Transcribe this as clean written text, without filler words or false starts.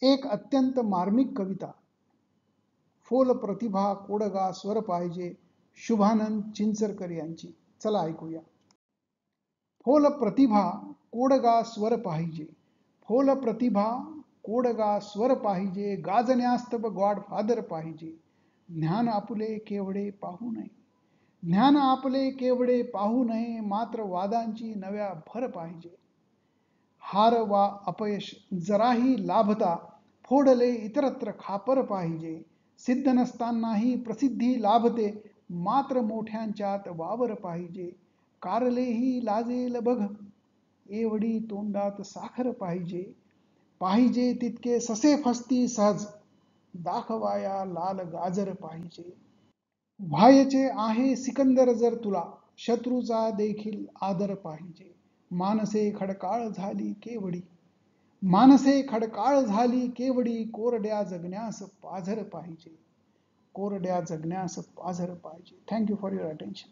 एक अत्यंत मार्मिक कविता, फोल प्रतिभा कोडगा स्वर पाहिजे, शुभानंद चिंचरकर यांची. चला ऐकूया. फोल प्रतिभा कोडगा स्वर पाहिजे, फोल प्रतिभा कोडगा स्वर पाहिजे, गाजण्यास तब गॉडफादर पाहिजे, ज्ञान आपुले केवढे पाहू नये, ज्ञान आपले केवढे पाहू नये, मात्र वादांची नव्या भर पाहिजे. हार वा अपयश जराही लाभता फोडले इतरत्र खापर पाहिजे, सिद्ध नसतानाही प्रसिद्धी लाभते, मात्र मोठ्यांच्यात वावर पाहिजे. कारलेही लाजेल बघ, एवढी तोंडात साखर पाहिजे, पाहिजे तितके ससे फसती सहज, दाखवाया लाल गाजर पाहिजे. व्हायचे आहे सिकंदर जर तुला, शत्रूचा देखील आदर पाहिजे. मानसे खडकाळ झाली केवडी, मानसे खडकाळ झाली केवडी, कोरड्या जगण्यास पाझर पाहिजे, कोरड्या जगण्यास पाझर पाहिजे. Thank you for your attention.